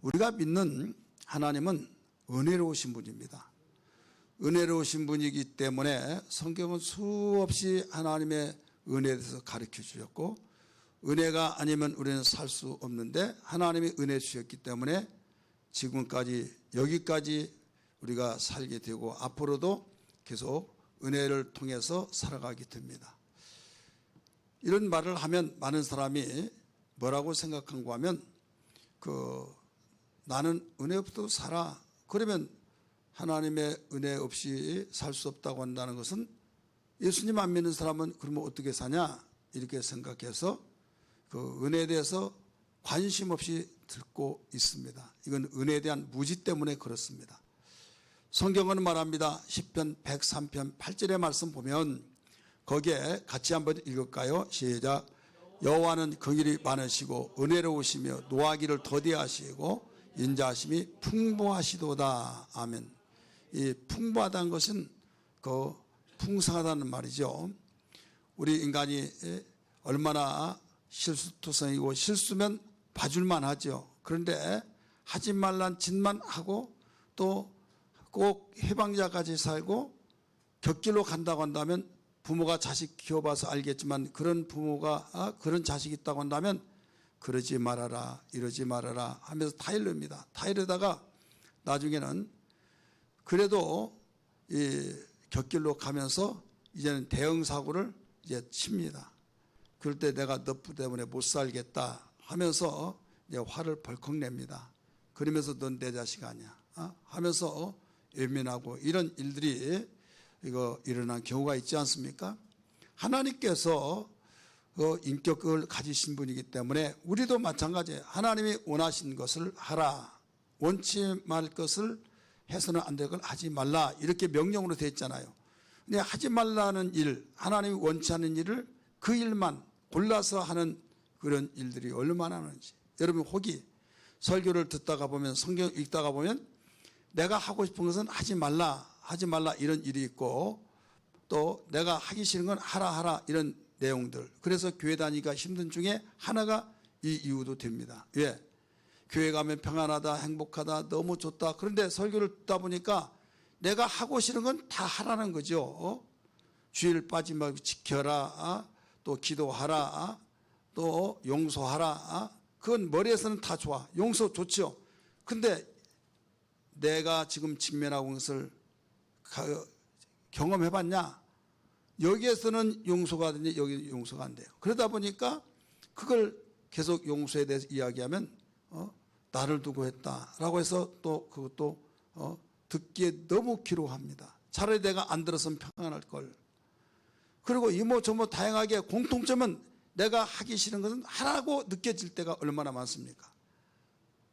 우리가 믿는 하나님은 은혜로우신 분입니다. 은혜로우신 분이기 때문에 성경은 수없이 하나님의 은혜에 대해서 가르쳐 주셨고, 은혜가 아니면 우리는 살 수 없는데 하나님이 은혜 주셨기 때문에 지금까지 여기까지 우리가 살게 되고 앞으로도 계속 은혜를 통해서 살아가게 됩니다. 이런 말을 하면 많은 사람이 뭐라고 생각한가 하면 나는 은혜 없어도 살아. 그러면 하나님의 은혜 없이 살 수 없다고 한다는 것은 예수님 안 믿는 사람은 그러면 어떻게 사냐 이렇게 생각해서 그 은혜에 대해서 관심 없이 듣고 있습니다. 이건 은혜에 대한 무지 때문에 그렇습니다. 성경은 말합니다. 시편 103편 8절의 말씀 보면 거기에 같이 한번 읽을까요? 시작. 여호와는 긍휼이 많으시고 은혜로우시며 노하기를 더디하시고 인자하심이 풍부하시도다. 아멘. 이 풍부하다는 것은 풍성하다는 말이죠. 우리 인간이 얼마나 실수투성이고 실수면 봐줄만 하죠. 그런데 하지 말란 짓만 하고 또 꼭 해방자까지 살고 곁길로 간다고 한다면 부모가 자식 키워봐서 알겠지만 그런 부모가 그런 자식이 있다고 한다면 그러지 말아라 이러지 말아라 하면서 다 이릅니다. 다 이러다가 나중에는 그래도 이 곁길로 가면서 이제는 대응사고를 이제 칩니다. 그럴 때 내가 너 때문에 못 살겠다 하면서 이제 화를 벌컥 냅니다. 그러면서 넌 내 자식 아니야 하면서 외면하고 이런 일들이 일어난 경우가 있지 않습니까? 하나님께서 인격을 가지신 분이기 때문에 우리도 마찬가지예요. 하나님이 원하신 것을 하라. 원치 말 것을 해서는 안 될 걸 하지 말라. 이렇게 명령으로 되어 있잖아요. 근데 하지 말라는 일, 하나님이 원치 않는 일을 그 일만 골라서 하는 그런 일들이 얼마나 많은지. 여러분 혹이 설교를 듣다가 보면 성경 읽다가 보면 내가 하고 싶은 것은 하지 말라 이런 일이 있고 또 내가 하기 싫은 건 하라 이런 내용들. 그래서 교회 다니기가 힘든 중에 하나가 이 이유도 됩니다. 왜? 교회 가면 평안하다 행복하다 너무 좋다. 그런데 설교를 듣다 보니까 내가 하고 싫은 건 다 하라는 거죠. 주일 빠지 말고 지켜라 또 기도하라 또 용서하라. 그건 머리에서는 다 좋아. 용서 좋죠. 근데 내가 지금 직면하고 있는 것을 경험해봤냐? 여기에서는 용서가 되는데 여기 용서가 안 돼요. 그러다 보니까 그걸 계속 용서에 대해서 이야기하면 나를 두고 했다라고 해서 또 그것도 듣기에 너무 기로합니다. 차라리 내가 안 들었으면 평안할 걸. 그리고 이모 저모 다양하게 공통점은 내가 하기 싫은 것은 하라고 느껴질 때가 얼마나 많습니까?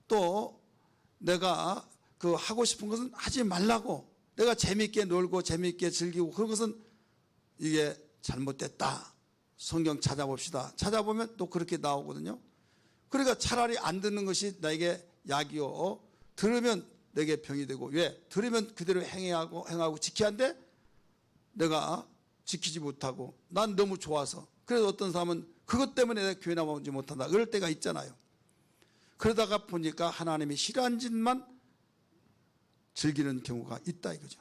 또 내가 하고 싶은 것은 하지 말라고. 내가 재미있게 놀고 재미있게 즐기고 그런 것은 이게 잘못됐다. 성경 찾아봅시다. 찾아보면 또 그렇게 나오거든요. 그러니까 차라리 안 듣는 것이 나에게 약이요. 들으면 내게 병이 되고. 왜? 들으면 그대로 행하고 지켜야 하는데 내가 지키지 못하고 난 너무 좋아서. 그래서 어떤 사람은 그것 때문에 내가 교회 나오지 못한다. 그럴 때가 있잖아요. 그러다가 보니까 하나님이 싫어하는 짓만 즐기는 경우가 있다 이거죠.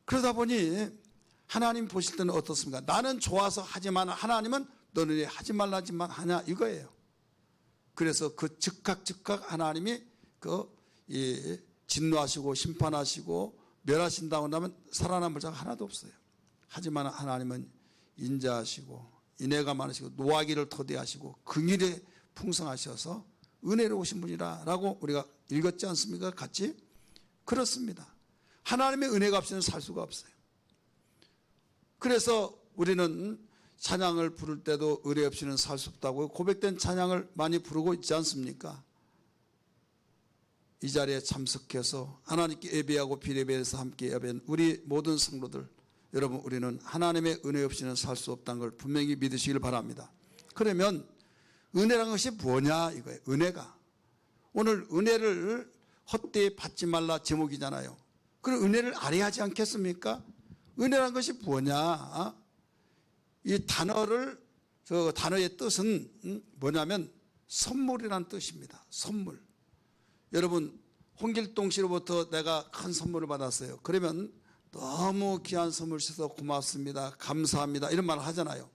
그러다 보니 하나님 보실 때는 어떻습니까? 나는 좋아서 하지만 하나님은 너는 왜 하지 말라지만 하냐 이거예요. 그래서 그 즉각 하나님이 진노하시고 심판하시고 멸하신다고 하면 살아남을 자가 하나도 없어요. 하지만 하나님은 인자하시고 인애가 많으시고 노하기를 더디하시고 긍휼에 풍성하셔서 은혜로우신 분이라고 우리가 읽었지 않습니까? 같이? 그렇습니다. 하나님의 은혜가 없이는 살 수가 없어요. 그래서 우리는 찬양을 부를 때도 은혜 없이는 살 수 없다고 고백된 찬양을 많이 부르고 있지 않습니까? 이 자리에 참석해서 하나님께 예배하고 비례배에서 함께 예배한 우리 모든 성도들 여러분 우리는 하나님의 은혜 없이는 살 수 없다는 걸 분명히 믿으시길 바랍니다. 그러면 은혜란 것이 뭐냐 이거예요. 은혜가. 오늘 은혜를 헛되이 받지 말라 제목이잖아요. 그럼 은혜를 알아야 하지 않겠습니까? 은혜란 것이 뭐냐? 이 단어의 뜻은 뭐냐면 선물이란 뜻입니다. 선물. 여러분 홍길동 씨로부터 내가 큰 선물을 받았어요. 그러면 너무 귀한 선물 주셔서 고맙습니다, 감사합니다 이런 말을 하잖아요.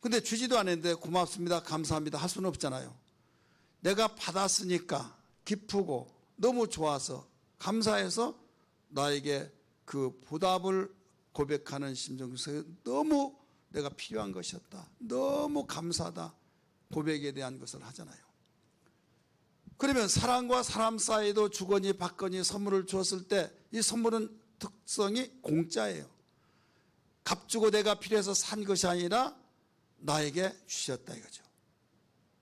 근데 주지도 않았는데 고맙습니다, 감사합니다 할 수는 없잖아요. 내가 받았으니까 기쁘고 너무 좋아서 감사해서 나에게 그 보답을 고백하는 심정에서 너무 내가 필요한 것이었다, 너무 감사하다, 고백에 대한 것을 하잖아요. 그러면 사람과 사람 사이도 주거니 받거니 선물을 주었을 때 이 선물은 특성이 공짜예요. 값주고 내가 필요해서 산 것이 아니라 나에게 주셨다 이거죠.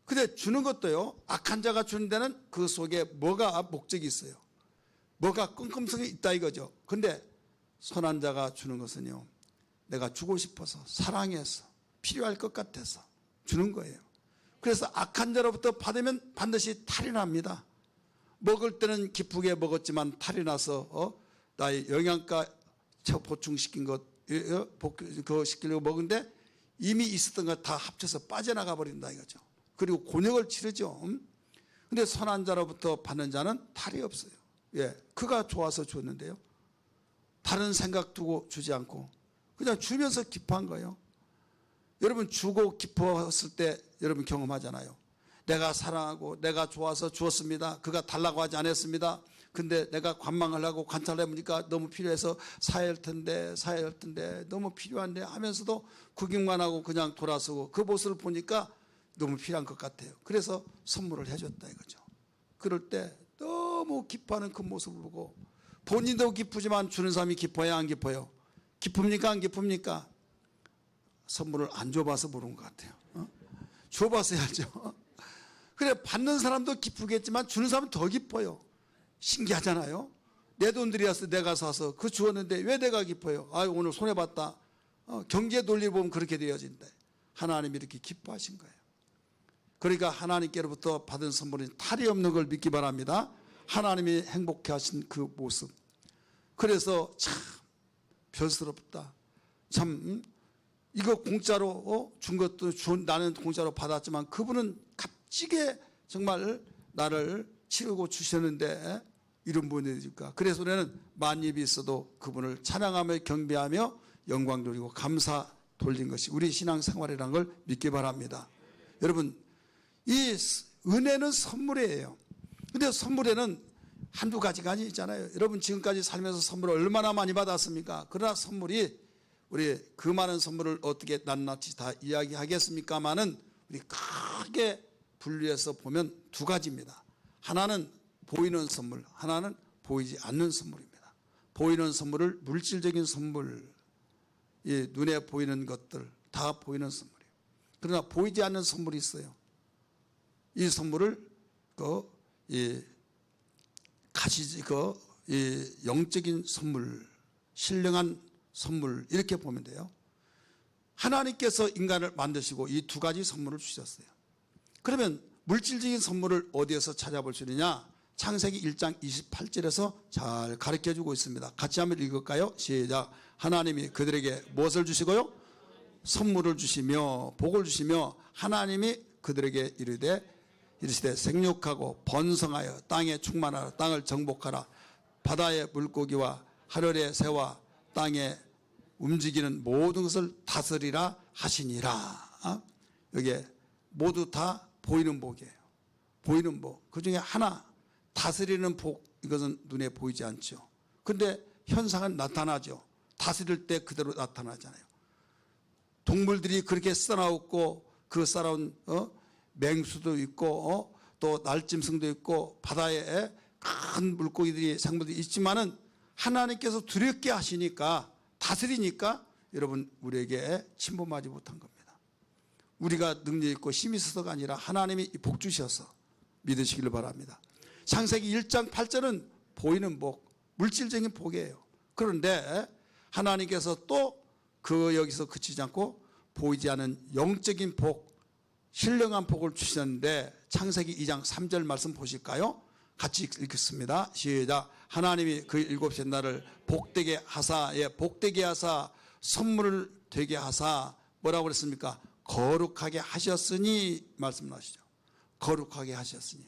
근데 주는 것도요, 악한 자가 주는 데는 그 속에 뭐가 목적이 있어요. 뭐가 끈끈성이 있다 이거죠. 근데 선한 자가 주는 것은요, 내가 주고 싶어서 사랑해서 필요할 것 같아서 주는 거예요. 그래서 악한 자로부터 받으면 반드시 탈이 납니다. 먹을 때는 기쁘게 먹었지만 탈이 나서 나의 영양가 보충시킨 것 그거 시키려고 먹은데 이미 있었던 것 다 합쳐서 빠져나가 버린다 이거죠. 그리고 곤욕을 치르죠. 근데 선한 자로부터 받는 자는 탈이 없어요. 예, 그가 좋아서 줬는데요, 다른 생각 두고 주지 않고 그냥 주면서 기뻐한 거예요. 여러분 주고 기뻐했을 때 여러분 경험하잖아요. 내가 사랑하고 내가 좋아서 주었습니다. 그가 달라고 하지 않았습니다. 근데 내가 관망하려고 관찰해 보니까 너무 필요해서 사야 할 텐데 너무 필요한데 하면서도 구경만 하고 그냥 돌아서고 그 모습을 보니까 너무 필요한 것 같아요. 그래서 선물을 해줬다 이거죠. 그럴 때 너무 기뻐하는 그 모습을 보고 본인도 기쁘지만 주는 사람이 기뻐요, 안 기뻐요? 기쁩니까, 안 기쁩니까? 선물을 안 줘봐서 모르는 것 같아요. 줘봐서 해야죠. 그래, 받는 사람도 기쁘겠지만 주는 사람은 더 기뻐요. 신기하잖아요. 내 돈 들여서 내가 사서 그 주었는데 왜 내가 기뻐요? 아유, 오늘 손해봤다. 경제 논리 보면 그렇게 되어진다. 하나님이 이렇게 기뻐하신 거예요. 그러니까 하나님께로부터 받은 선물은 탈이 없는 걸 믿기 바랍니다. 하나님이 행복해 하신 그 모습. 그래서 참 별스럽다. 참 이거 공짜로 준 것도 나는 공짜로 받았지만 그분은 값지게 정말 나를 치르고 주셨는데 이런 분이니까. 그래서 우리는 만입이 있어도 그분을 찬양하며 경배하며 영광 돌리고 감사 돌린 것이 우리 신앙생활이라는 걸 믿기 바랍니다. 여러분 이 은혜는 선물이에요. 근데 선물에는 한두 가지가 아니잖아요. 여러분 지금까지 살면서 선물을 얼마나 많이 받았습니까? 그러나 선물이 우리 그 많은 선물을 어떻게 낱낱이 다 이야기하겠습니까마는 우리 크게 분류해서 보면 두 가지입니다. 하나는 보이는 선물, 하나는 보이지 않는 선물입니다. 보이는 선물을 물질적인 선물, 이 눈에 보이는 것들 다 보이는 선물이에요. 그러나 보이지 않는 선물이 있어요. 이 선물을 영적인 선물, 신령한 선물 이렇게 보면 돼요. 하나님께서 인간을 만드시고 이 두 가지 선물을 주셨어요. 그러면 물질적인 선물을 어디에서 찾아볼 수 있느냐? 창세기 1장 28절에서 잘 가르쳐주고 있습니다. 같이 한번 읽을까요? 시작. 하나님이 그들에게 무엇을 주시고요? 선물을 주시며 복을 주시며 하나님이 그들에게 이르시되 생육하고 번성하여 땅에 충만하라. 땅을 정복하라. 바다의 물고기와 하늘의 새와 땅에 움직이는 모든 것을 다스리라 하시니라. 여기에 모두 다 보이는 복이에요. 보이는 복. 그 중에 하나 다스리는 복, 이것은 눈에 보이지 않죠. 근데 현상은 나타나죠. 다스릴 때 그대로 나타나잖아요. 동물들이 그렇게 싸나웠고 그 싸나운 맹수도 있고 또 날짐승도 있고 바다에 큰 물고기들이 생물들이 있지만은 하나님께서 두렵게 하시니까 다스리니까 여러분 우리에게 침범하지 못한 겁니다. 우리가 능력 있고 힘이 있어서가 아니라 하나님이 복 주셔서 믿으시기를 바랍니다. 창세기 1장 8절은 보이는 복, 물질적인 복이에요. 그런데 하나님께서 또 그 여기서 그치지 않고 보이지 않은 영적인 복, 신령한 복을 주셨는데 창세기 2장 3절 말씀 보실까요? 같이 읽겠습니다. 시작. 하나님이 그 일곱째 날을 복되게 하사, 복되게 하사 선물을 되게 하사 뭐라고 그랬습니까? 거룩하게 하셨으니 말씀하시죠. 거룩하게 하셨으니.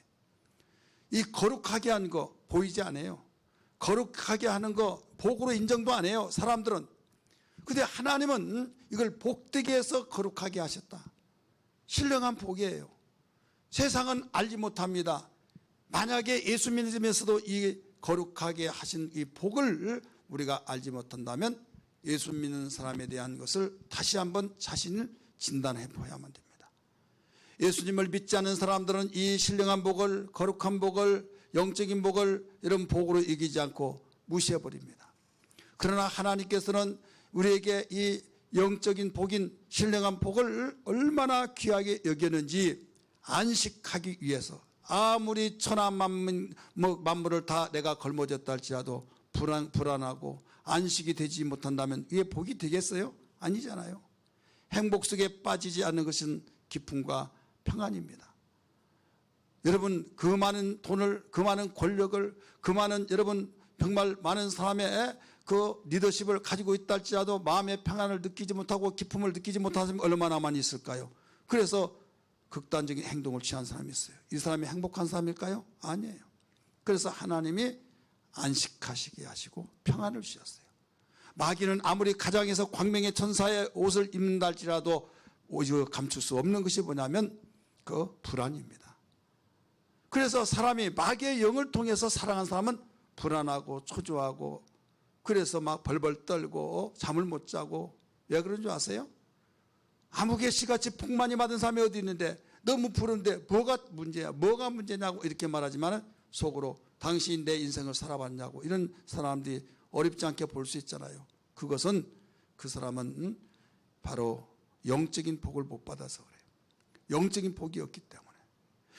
이 거룩하게 한 거 보이지 않아요. 거룩하게 하는 거 복으로 인정도 안 해요, 사람들은. 근데 하나님은 이걸 복되게 해서 거룩하게 하셨다. 신령한 복이에요. 세상은 알지 못합니다. 만약에 예수 믿으면서도 이 거룩하게 하신 이 복을 우리가 알지 못한다면 예수 믿는 사람에 대한 것을 다시 한번 자신을 진단해 보야만 됩니다. 예수님을 믿지 않는 사람들은 이 신령한 복을, 거룩한 복을, 영적인 복을 이런 복으로 이기지 않고 무시해 버립니다. 그러나 하나님께서는 우리에게 이 영적인 복인 신령한 복을 얼마나 귀하게 여겼는지 안식하기 위해서, 아무리 천하 만물을 다 내가 걸머졌다 할지라도 불안하고 안식이 되지 못한다면 이게 복이 되겠어요? 아니잖아요. 행복 속에 빠지지 않는 것은 기쁨과 평안입니다. 여러분, 그 많은 돈을, 그 많은 권력을, 그 많은 여러분 정말 많은 사람의 그 리더십을 가지고 있다 할지라도 마음의 평안을 느끼지 못하고 기쁨을 느끼지 못하는 사람이 얼마나 많이 있을까요? 그래서 극단적인 행동을 취한 사람이 있어요. 이 사람이 행복한 사람일까요? 아니에요. 그래서 하나님이 안식하시게 하시고 평안을 주셨어요. 마귀는 아무리 가장에서 광명의 천사의 옷을 입는다 할지라도 오히려 감출 수 없는 것이 뭐냐면 그 불안입니다. 그래서 사람이 마귀의 영을 통해서 살아간 사람은 불안하고 초조하고 그래서 막 벌벌 떨고 잠을 못 자고. 왜 그런 줄 아세요? 암흑의시같이 복 많이 받은 사람이 어디 있는데 너무 푸른데 뭐가 문제야, 뭐가 문제냐고 이렇게 말하지만 속으로 당신이 내 인생을 살아봤냐고 이런 사람들이 어렵지 않게 볼 수 있잖아요. 그것은 그 사람은 바로 영적인 복을 못 받아서 그래요. 영적인 복이 없기 때문에.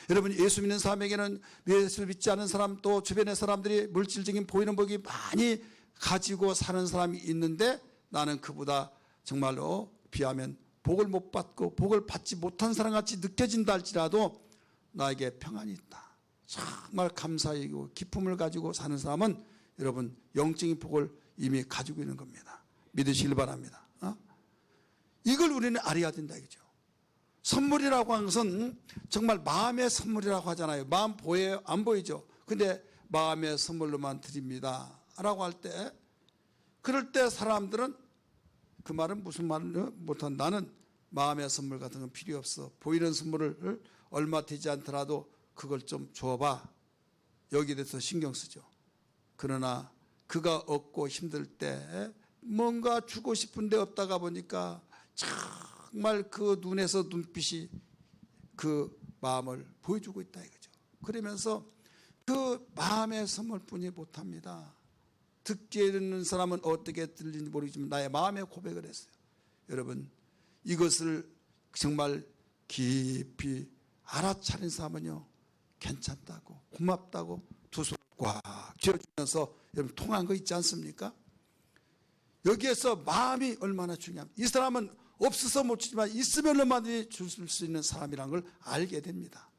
여러분, 예수 믿는 사람에게는 예수를 믿지 않은 사람 또 주변의 사람들이 물질적인 보이는 복이 많이 가지고 사는 사람이 있는데 나는 그보다 정말로 비하면 복을 못 받고 복을 받지 못한 사람같이 느껴진다 할지라도 나에게 평안이 있다, 정말 감사이고 기쁨을 가지고 사는 사람은 여러분 영적인 복을 이미 가지고 있는 겁니다. 믿으시길 바랍니다. 이걸 우리는 알아야 된다 이거죠. 선물이라고 하는 것은 정말 마음의 선물이라고 하잖아요. 마음 보여요? 안 보이죠? 근데 마음의 선물로만 드립니다 라고 할 때, 그럴 때 사람들은 그 말은 무슨 말을 못한, 나는 마음의 선물 같은 건 필요 없어, 보이는 선물을 얼마 되지 않더라도 그걸 좀 줘봐, 여기에 대해서 신경 쓰죠. 그러나 그가 얻고 힘들 때 뭔가 주고 싶은데 없다가 보니까 정말 그 눈에서 눈빛이 그 마음을 보여주고 있다 이거죠. 그러면서 그 마음의 선물뿐이 못합니다. 듣게 듣는 사람은 어떻게 들리는지 모르지만 나의 마음의 고백을 했어요. 여러분, 이것을 정말 깊이 알아차린 사람은요, 괜찮다고 고맙다고 두 손을 꽉 쥐어주면서 여러분 통한 거 있지 않습니까? 여기에서 마음이 얼마나 중요합니다. 이 사람은 없어서 못 주지만 있으면 얼마든지 줄 수 있는 사람이라는 걸 알게 됩니다.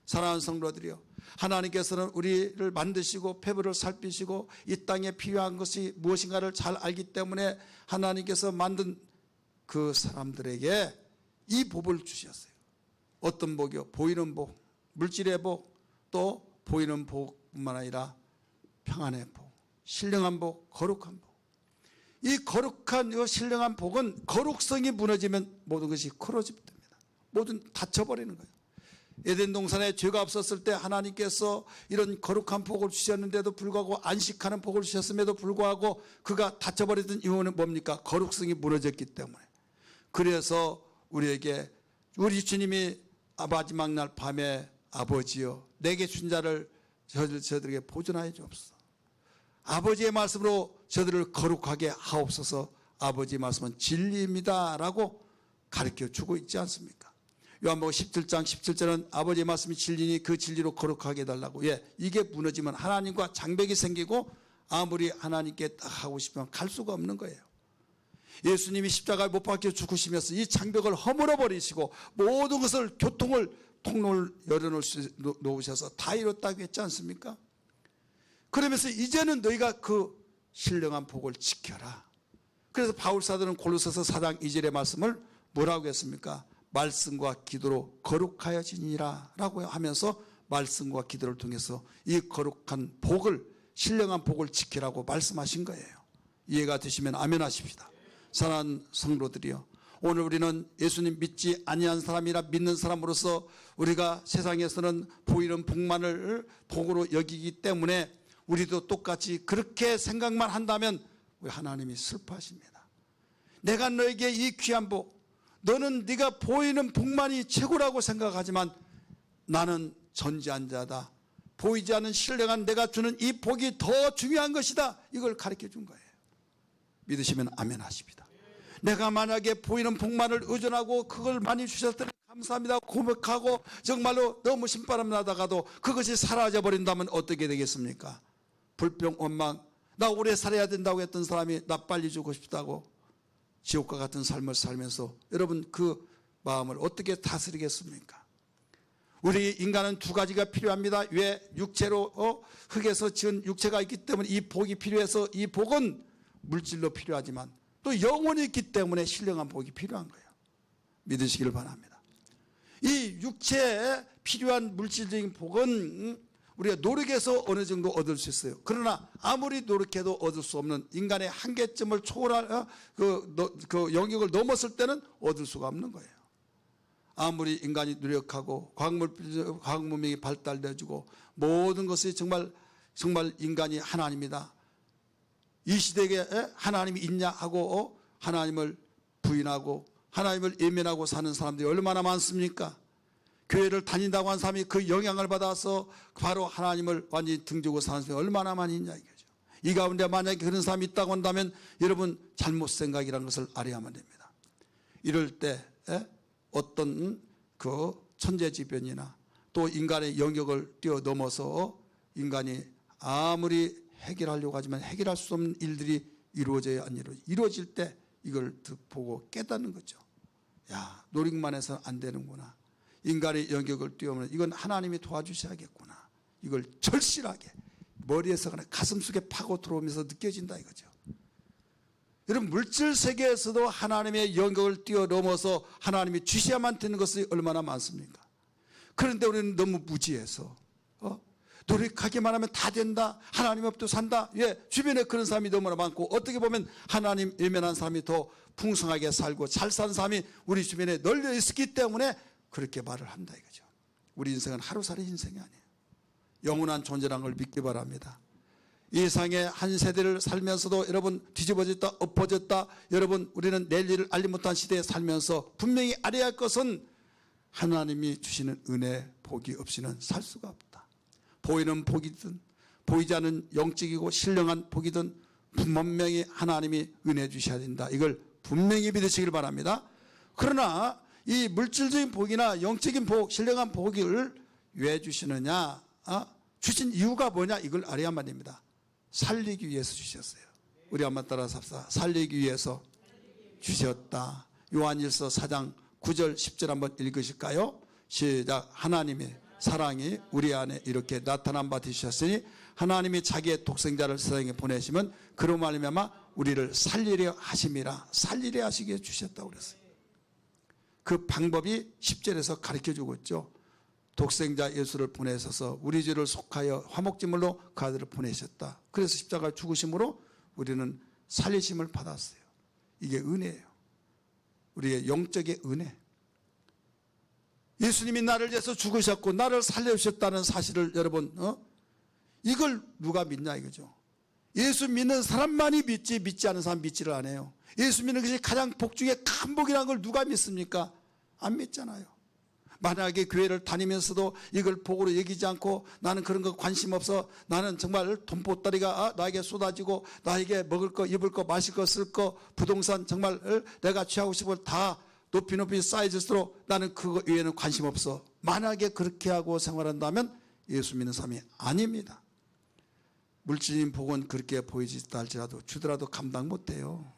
사랑하는 성도들이요, 하나님께서는 우리를 만드시고 폐부를 살피시고 이 땅에 필요한 것이 무엇인가를 잘 알기 때문에 하나님께서 만든 그 사람들에게 이 복을 주셨어요. 어떤 복이요? 보이는 복, 물질의 복, 또 보이는 복뿐만 아니라 평안의 복, 신령한 복, 거룩한 복. 이 거룩한 이 신령한 복은 거룩성이 무너지면 모든 것이 크로집됩니다. 모든 닫혀버리는 거예요. 에덴 동산에 죄가 없었을 때 하나님께서 이런 거룩한 복을 주셨는데도 불구하고, 안식하는 복을 주셨음에도 불구하고 그가 닫혀버리던 이유는 뭡니까? 거룩성이 무너졌기 때문에. 그래서 우리에게 우리 주님이 마지막 날 밤에 아버지여 내게 준 자를 저들에게 보존하여 주옵소서. 아버지의 말씀으로 저들을 거룩하게 하옵소서. 아버지의 말씀은 진리입니다 라고 가르쳐 주고 있지 않습니까? 요한복음 17장 17절은 아버지의 말씀이 진리니 그 진리로 거룩하게 해달라고. 이게 무너지면 하나님과 장벽이 생기고 아무리 하나님께 딱 하고 싶으면 갈 수가 없는 거예요. 예수님이 십자가에 못 박혀 죽으시면서 이 장벽을 허물어 버리시고 모든 것을 통로를 열어놓으셔서 다 이뤘다고 했지 않습니까? 그러면서 이제는 너희가 그 신령한 복을 지켜라. 그래서 바울 사도는 골로새서 4장 2절의 말씀을 뭐라고 했습니까? 말씀과 기도로 거룩하여지니라 라고 하면서 말씀과 기도를 통해서 이 거룩한 복을, 신령한 복을 지키라고 말씀하신 거예요. 이해가 되시면 아멘 하십시다. 사랑하는 성도들이여, 오늘 우리는 예수님 믿지 아니한 사람이라 믿는 사람으로서 우리가 세상에서는 보이는 복만을 복으로 여기기 때문에 우리도 똑같이 그렇게 생각만 한다면 우리 하나님이 슬퍼하십니다. 내가 너에게 이 귀한 복, 너는 네가 보이는 복만이 최고라고 생각하지만 나는 전지한 자다. 보이지 않는 신령한 내가 주는 이 복이 더 중요한 것이다. 이걸 가르쳐 준 거예요. 믿으시면 아멘 하십니다. 내가 만약에 보이는 복만을 의존하고 그걸 많이 주셨더니 감사합니다 고백하고 정말로 너무 신바람 나다가도 그것이 사라져 버린다면 어떻게 되겠습니까? 불평 원망, 나 오래 살아야 된다고 했던 사람이 나 빨리 죽고 싶다고 지옥과 같은 삶을 살면서 여러분 그 마음을 어떻게 다스리겠습니까? 우리 인간은 두 가지가 필요합니다. 왜? 육체로 흙에서 지은 육체가 있기 때문에 이 복이 필요해서 이 복은 물질로 필요하지만 또 영혼이 있기 때문에 신령한 복이 필요한 거예요. 믿으시기를 바랍니다. 이 육체에 필요한 물질적인 복은 우리가 노력해서 어느 정도 얻을 수 있어요. 그러나 아무리 노력해도 얻을 수 없는 인간의 한계점을 초월할 그 영역을 넘었을 때는 얻을 수가 없는 거예요. 아무리 인간이 노력하고 과학문명이 발달되어지고 모든 것이 정말 인간이 하나님이다. 이 시대에 하나님이 있냐 하고 하나님을 부인하고 하나님을 외면하고 사는 사람들이 얼마나 많습니까? 교회를 다닌다고 한 사람이 그 영향을 받아서 바로 하나님을 완전히 등지고 사는 사람이 얼마나 많이 있냐 이거죠. 이 가운데 만약에 그런 사람이 있다고 한다면 여러분 잘못 생각이라는 것을 알아야만 됩니다. 이럴 때 어떤 그 천재지변이나 또 인간의 영역을 뛰어넘어서 인간이 아무리 해결하려고 하지만 해결할 수 없는 일들이 이루어져야 안 이루어질 때 이걸 보고 깨닫는 거죠. 야, 노력만 해서는 안 되는구나. 인간의 영역을 뛰어넘는 이건 하나님이 도와주셔야겠구나. 이걸 절실하게 머리에서 그냥 가슴속에 파고 들어오면서 느껴진다 이거죠. 여러분 물질 세계에서도 하나님의 영역을 뛰어넘어서 하나님이 주셔야만 되는 것이 얼마나 많습니까? 그런데 우리는 너무 무지해서 노력하기만 하면 다 된다. 하나님 없도 산다. 예, 주변에 그런 사람이 너무나 많고 어떻게 보면 하나님 외면한 사람이 더 풍성하게 살고 잘 사는 사람이 우리 주변에 널려 있었기 때문에 그렇게 말을 한다 이거죠. 우리 인생은 하루살이 인생이 아니에요. 영원한 존재라는 걸 믿기 바랍니다. 이 세상의 한 세대를 살면서도 여러분 뒤집어졌다 엎어졌다 여러분 우리는 내일 일을 알지 못한 시대에 살면서 분명히 알아야 할 것은 하나님이 주시는 은혜 복이 없이는 살 수가 없다. 보이는 복이든 보이지 않는 영적이고 신령한 복이든 분명히 하나님이 은혜 주셔야 된다. 이걸 분명히 믿으시길 바랍니다. 그러나 이 물질적인 복이나 영적인 복, 신령한 복을 왜 주시느냐? 주신 이유가 뭐냐? 이걸 알아야만 됩니다. 살리기 위해서 주셨어요. 우리 한번 따라서 합시다. 살리기 위해서 주셨다. 요한일서 4장 9절 10절 한번 읽으실까요? 시작. 하나님의 사랑이 우리 안에 이렇게 나타난 바 되셨으니 하나님이 자기의 독생자를 세상에 보내시면 그로 말미암아 우리를 살리려 하심이라. 살리려 하시게 주셨다고 그랬어요. 그 방법이 10절에서 가르쳐주고 있죠. 독생자 예수를 보내셔서 우리 죄를 속하여 화목제물로 그 아들을 보내셨다. 그래서 십자가 죽으심으로 우리는 살리심을 받았어요. 이게 은혜예요. 우리의 영적의 은혜. 예수님이 나를 위해서 죽으셨고 나를 살려주셨다는 사실을 여러분 이걸 누가 믿냐 이거죠. 예수 믿는 사람만이 믿지 않은 사람 믿지를 않아요. 예수 믿는 것이 가장 복 중에 큰 복이라는 걸 누가 믿습니까? 안 믿잖아요. 만약에 교회를 다니면서도 이걸 복으로 여기지 않고 나는 그런 거 관심 없어. 나는 정말 돈보따리가 나에게 쏟아지고 나에게 먹을 거 입을 거 마실 거 쓸 거 부동산 정말 내가 취하고 싶은 걸 다 높이 쌓여질수록 나는 그거 외에는 관심 없어. 만약에 그렇게 하고 생활한다면 예수 믿는 사람이 아닙니다. 물질적인 복은 그렇게 보이지도 할지라도 주더라도 감당 못해요.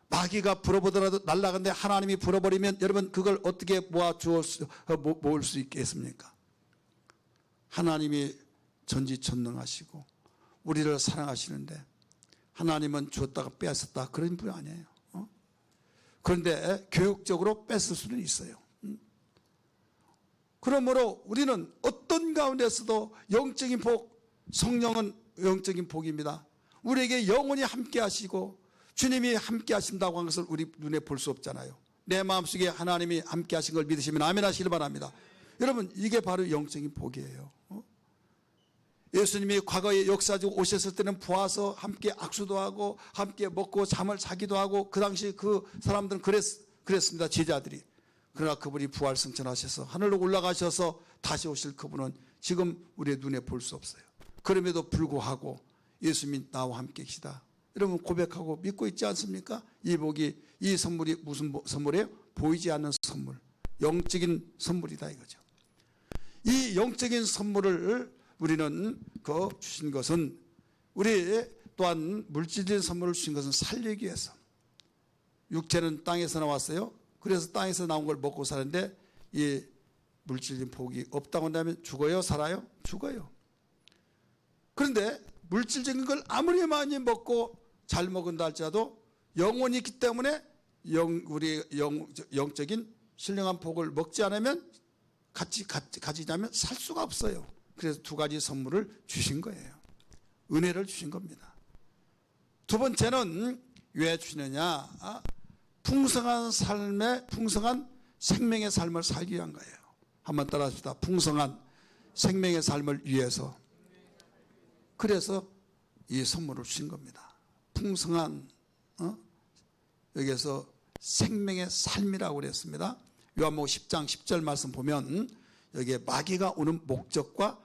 마귀가 불어보더라도 날아가는데 하나님이 불어버리면 여러분 그걸 어떻게 모을 수 있겠습니까? 하나님이 전지전능하시고 우리를 사랑하시는데 하나님은 주었다가 빼앗았다 그런 분 아니에요. 그런데 교육적으로 뺏을 수는 있어요. 그러므로 우리는 어떤 가운데서도 영적인 복, 성령은 영적인 복입니다. 우리에게 영원히 함께 하시고 주님이 함께 하신다고 하는 것을 우리 눈에 볼 수 없잖아요. 내 마음속에 하나님이 함께 하신 걸 믿으시면 아멘 하시길 바랍니다. 여러분, 이게 바로 영적인 복이에요. 예수님이 과거에 역사적으로 오셨을 때는 부와서 함께 악수도 하고 함께 먹고 잠을 자기도 하고 그 당시 그 사람들은 그랬습니다. 제자들이. 그러나 그분이 부활승천하셔서 하늘로 올라가셔서 다시 오실 그분은 지금 우리의 눈에 볼 수 없어요. 그럼에도 불구하고 예수님이 나와 함께 계시다, 여러분 고백하고 믿고 있지 않습니까? 이 복이, 이 선물이 무슨 선물이에요? 보이지 않는 선물, 영적인 선물이다 이거죠. 이 영적인 선물을 우리는 주신 것은, 우리 또한 물질적인 선물을 주신 것은 살리기 위해서. 육체는 땅에서 나왔어요. 그래서 땅에서 나온 걸 먹고 사는데 이 물질적인 복이 없다고 한다면 죽어요? 살아요? 죽어요. 그런데 물질적인 걸 아무리 많이 먹고 잘 먹은다 할지라도 영혼이 있기 때문에 우리 영적인 신령한 복을 먹지 않으면 가지지 않으면 살 수가 없어요. 그래서 두 가지 선물을 주신 거예요. 은혜를 주신 겁니다. 두 번째는 왜 주시느냐? 풍성한 생명의 삶을 살기 위한 거예요. 한번 따라합시다. 풍성한 생명의 삶을 위해서. 그래서 이 선물을 주신 겁니다. 풍성한 여기에서 생명의 삶이라고 그랬습니다. 요한복음 10장 10절 말씀 보면 여기에 마귀가 오는 목적과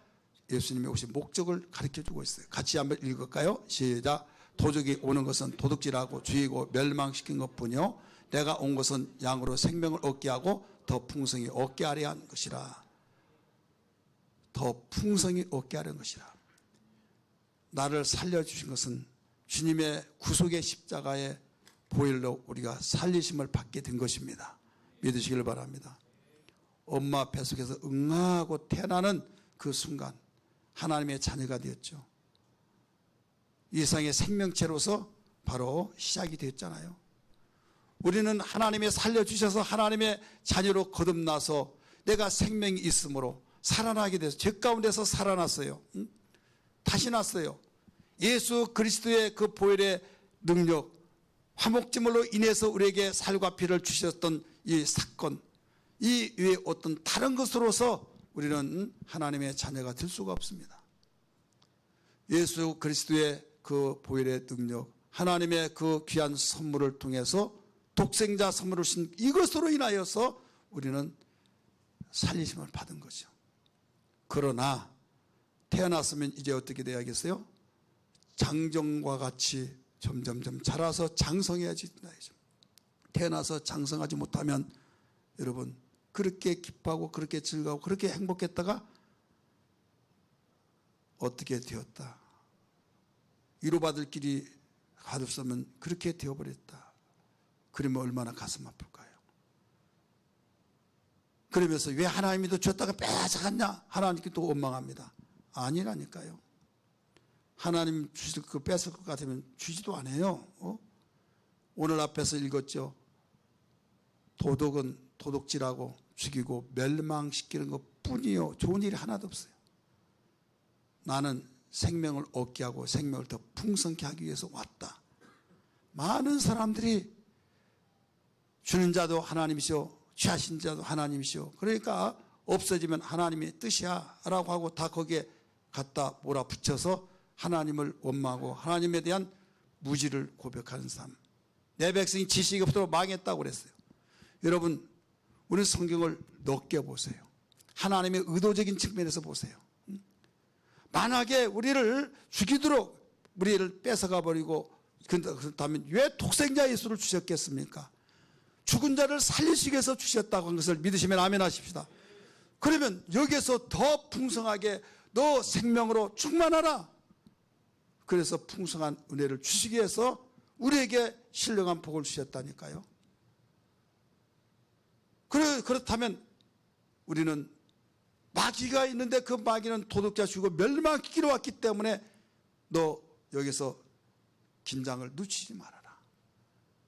예수님이 오신 목적을 가르쳐주고 있어요. 같이 한번 읽을까요? 시작. 도적이 오는 것은 도둑질하고 죽이고 멸망시킨 것뿐이요 내가 온 것은 양으로 생명을 얻게 하고 더 풍성히 얻게 하려 한 것이라. 더 풍성히 얻게 하려는 것이라. 나를 살려주신 것은 주님의 구속의 십자가의 보혈로 우리가 살리심을 받게 된 것입니다. 믿으시길 바랍니다. 엄마 뱃속에서 응하고 태어나는 그 순간 하나님의 자녀가 되었죠. 이상의 생명체로서 바로 시작이 됐잖아요. 우리는 하나님이 살려주셔서 하나님의 자녀로 거듭나서 내가 생명이 있으므로 살아나게 돼서 죄 가운데서 살아났어요. 다시 났어요. 예수 그리스도의 그 보혈의 능력, 화목제물로 인해서 우리에게 살과 피를 주셨던 이 사건, 이 외에 어떤 다른 것으로서 우리는 하나님의 자녀가 될 수가 없습니다. 예수 그리스도의 그 보혈의 능력, 하나님의 그 귀한 선물을 통해서 독생자 선물을 주신 이것으로 인하여서 우리는 살리심을 받은 거죠. 그러나 태어났으면 이제 어떻게 돼야겠어요? 장정과 같이 점점점 자라서 장성해야지. 태어나서 장성하지 못하면 여러분 그렇게 기뻐하고 그렇게 즐거워 그렇게 행복했다가 어떻게 되었다, 위로받을 길이 가득하면 그렇게 되어버렸다. 그러면 얼마나 가슴 아플까요? 그러면서 왜 하나님이 또 줬다가 뺏어갔냐? 하나님께 또 원망합니다. 아니라니까요. 하나님 주실 거 뺏을 것 같으면 주지도 않아요. 오늘 앞에서 읽었죠. 도덕은 도둑질하고 죽이고 멸망시키는 것 뿐이요 좋은 일이 하나도 없어요. 나는 생명을 얻게 하고 생명을 더 풍성케 하기 위해서 왔다. 많은 사람들이 주는 자도 하나님이시오, 취하신 자도 하나님이시오, 그러니까 없어지면 하나님의 뜻이야 라고 하고 다 거기에 갖다 몰아붙여서 하나님을 원망하고 하나님에 대한 무지를 고백하는 삶. 내 백성이 지식이 없도록 망했다고 그랬어요. 여러분, 우리 성경을 넓게 보세요. 하나님의 의도적인 측면에서 보세요. 만약에 우리를 죽이도록 우리를 뺏어가 버리고 그렇다면 왜 독생자 예수를 주셨겠습니까? 죽은 자를 살리시기 위해서 주셨다고 한 것을 믿으시면 아멘 하십시다. 그러면 여기에서 더 풍성하게 너 생명으로 충만하라. 그래서 풍성한 은혜를 주시기 위해서 우리에게 신령한 복을 주셨다니까요. 그렇다면 우리는 마귀가 있는데 그 마귀는 도둑자 죽이고 멸망시키러 왔기 때문에 너 여기서 긴장을 늦추지 말아라.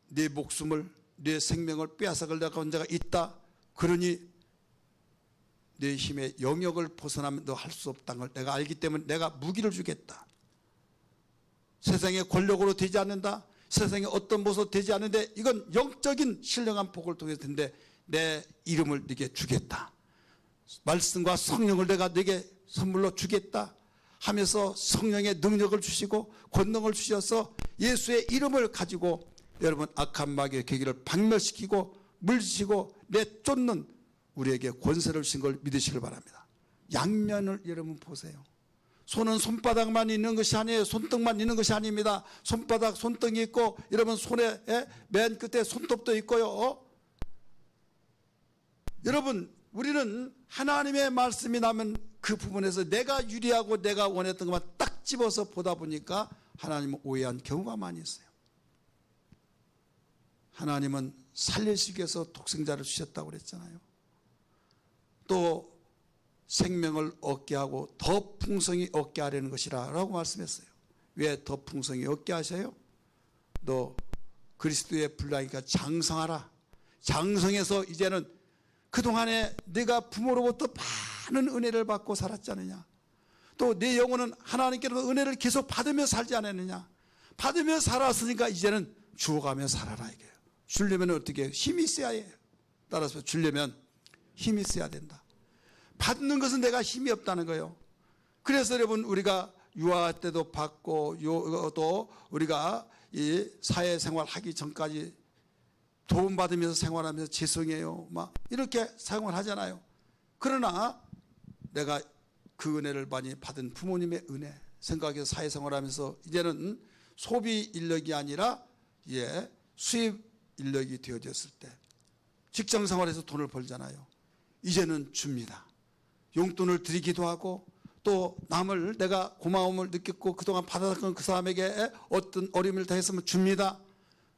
네 목숨을 네 생명을 빼앗아가려고 자가 있다. 그러니 네 힘의 영역을 벗어나면 너 할 수 없다는 걸 내가 알기 때문에 내가 무기를 주겠다. 세상의 권력으로 되지 않는다. 세상에 어떤 모습 되지 않는데 이건 영적인 신령한 복을 통해서 된데 내 이름을 네게 주겠다. 말씀과 성령을 내가 네게 선물로 주겠다 하면서 성령의 능력을 주시고 권능을 주셔서 예수의 이름을 가지고 여러분 악한 마귀의 계기를 박멸시키고 물리치고 내쫓는 우리에게 권세를 주신 걸 믿으시길 바랍니다. 양면을 여러분 보세요. 손은 손바닥만 있는 것이 아니에요. 손등만 있는 것이 아닙니다. 손바닥, 손등이 있고 여러분 손에 맨 끝에 손톱도 있고요. 여러분 우리는 하나님의 말씀이 나면 그 부분에서 내가 유리하고 내가 원했던 것만 딱 집어서 보다 보니까 하나님은 오해한 경우가 많이 있어요. 하나님은 살리시기 위해서 독생자를 주셨다고 그랬잖아요. 또 생명을 얻게 하고 더 풍성히 얻게 하려는 것이라 라고 말씀했어요. 왜 더 풍성히 얻게 하셔요? 너 그리스도의 분량이니까 장성하라. 장성해서 이제는 그동안에 네가 부모로부터 많은 은혜를 받고 살았지 않느냐. 또 내 영혼은 하나님께로부터 은혜를 계속 받으며 살지 않았느냐. 받으며 살았으니까 이제는 주어가며 살아라 이게요. 주려면 어떻게 힘이 있어야 해요. 따라서 주려면 힘이 있어야 된다. 받는 것은 내가 힘이 없다는 거예요. 그래서 여러분 우리가 유아 때도 받고 또 우리가 이 사회생활 하기 전까지 도움받으면서 생활하면서 죄송해요 막 이렇게 생활하잖아요. 그러나 내가 그 은혜를 많이 받은 부모님의 은혜 생각해서 사회생활하면서 이제는 소비 인력이 아니라 수입 인력이 되어졌을 때 직장생활에서 돈을 벌잖아요. 이제는 줍니다. 용돈을 드리기도 하고 또 남을 내가 고마움을 느꼈고 그동안 받았던 그 사람에게 어떤 어려움을 당했으면 줍니다.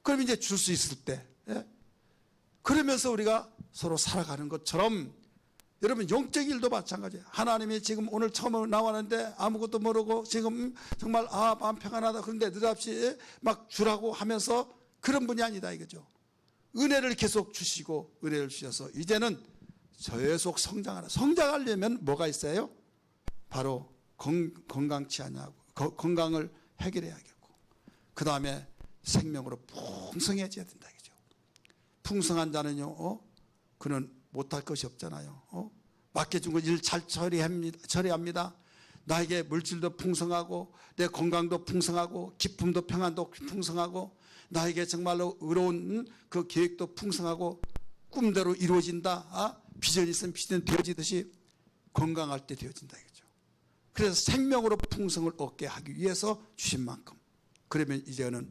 그럼 이제 줄 수 있을 때 그러면서 우리가 서로 살아가는 것처럼 여러분 영적 일도 마찬가지예요. 하나님이 지금 오늘 처음 나왔는데 아무것도 모르고 지금 정말 마음 평안하다 그런데 느닷없이 막 주라고 하면서 그런 분이 아니다 이거죠. 은혜를 계속 주시고 은혜를 주셔서 이제는 계속 성장하라. 성장하려면 뭐가 있어요? 바로 건강치 않냐고 건강을 해결해야겠고 그 다음에 생명으로 풍성해져야 된다 이거죠. 풍성한 자는요 그는 못할 것이 없잖아요. 맡겨준 거 일 잘 처리합니다. 나에게 물질도 풍성하고 내 건강도 풍성하고 기쁨도 평안도 풍성하고 나에게 정말로 의로운 그 계획도 풍성하고 꿈대로 이루어진다. 비전이 있으면 비전이 되어지듯이 건강할 때 되어진다 이거죠. 그래서 생명으로 풍성을 얻게 하기 위해서 주신 만큼 그러면 이제는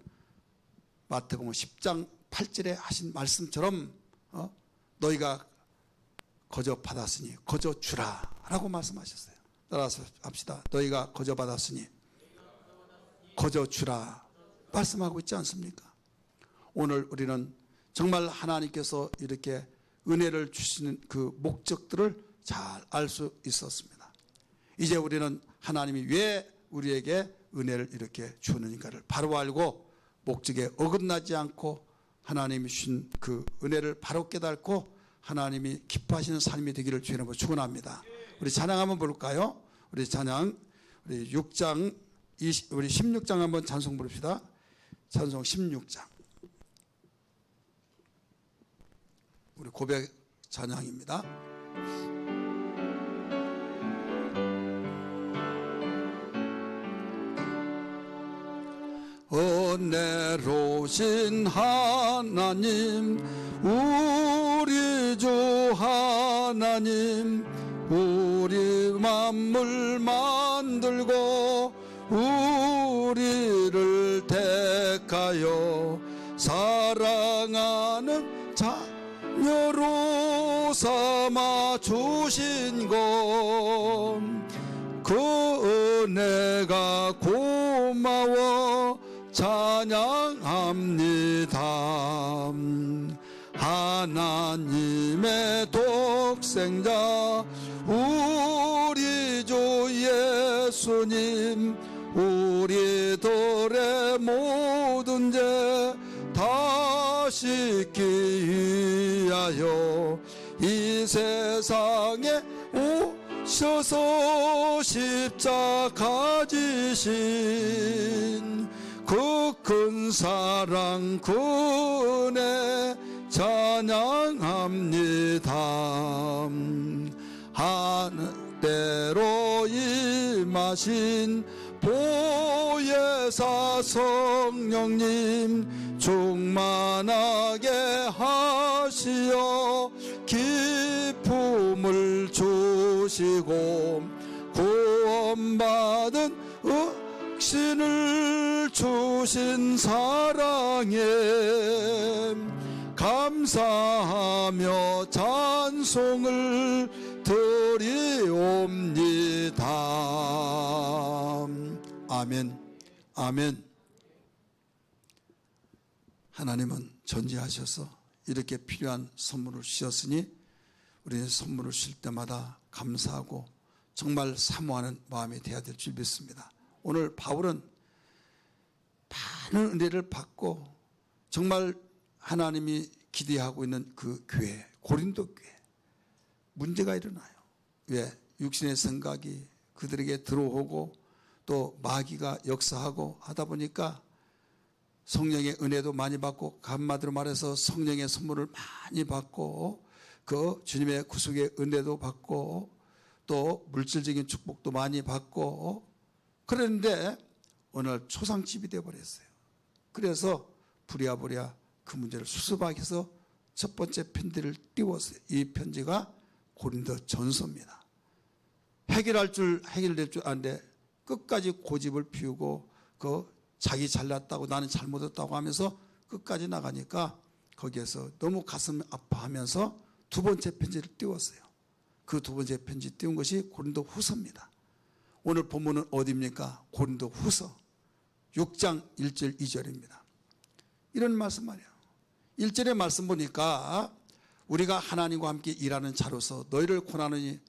마태복음 10장 8절에 하신 말씀처럼 너희가 거저 받았으니 거저 주라 라고 말씀하셨어요. 따라서 합시다. 너희가 거저 받았으니 거저 주라 말씀하고 있지 않습니까? 오늘 우리는 정말 하나님께서 이렇게 은혜를 주시는 그 목적들을 잘 알 수 있었습니다. 이제 우리는 하나님이 왜 우리에게 은혜를 이렇게 주는가를 바로 알고 목적에 어긋나지 않고 하나님이 주신 그 은혜를 바로 깨닫고 하나님이 기뻐하시는 삶이 되기를 주의 이름으로 축원합니다. 우리 찬양 한번 볼까요? 우리 찬양 우리 6장 우리 16장 한번 찬송 부릅시다. 찬송 16장 우리 고백 찬양입니다. 은혜로우신 하나님 우리 주 하나님 우리 만물 만들고 우리를 택하여 사랑하는 자녀로 삼아 주신 것 그 은혜가 고마워 찬양합니다. 하나님의 독생자 우리 주 예수님 우리들의 모든 죄 다 씻기 위하여 이 세상에 오셔서 십자가 지신 그 큰 사랑 그 은혜 찬양합니다. 하늘대로 임하신 보혜사 성령님 충만하게 하시어 기쁨을 주시고 구원받은 신을 주신 사랑에 감사하며 찬송을 드리옵니다. 아멘. 아멘. 하나님은 존재하셔서 이렇게 필요한 선물을 주셨으니 우리는 선물을 주실 때마다 감사하고 정말 사모하는 마음이 되어야 될 줄 믿습니다. 오늘 바울은 많은 은혜를 받고 정말 하나님이 기대하고 있는 그 교회, 고린도 교회 문제가 일어나요. 왜? 육신의 생각이 그들에게 들어오고 또 마귀가 역사하고 하다 보니까 성령의 은혜도 많이 받고 한마디로 말해서 성령의 선물을 많이 받고 그 주님의 구속의 은혜도 받고 또 물질적인 축복도 많이 받고 그런데 어느 날 초상집이 되어버렸어요. 그래서 부랴부랴 그 문제를 수습하기 위해서 첫 번째 편지를 띄웠어요. 이 편지가 고린도 전서입니다. 해결될 줄 아는데 끝까지 고집을 피우고 그 자기 잘났다고 나는 잘못했다고 하면서 끝까지 나가니까 거기에서 너무 가슴 아파하면서 두 번째 편지를 띄웠어요. 그 두 번째 편지 띄운 것이 고린도 후서입니다. 오늘 본문은 어디입니까? 고린도 후서 6장 1절 2절입니다. 이런 말씀 말이에요. 1절의 말씀 보니까 우리가 하나님과 함께 일하는 자로서 너희를 권하느니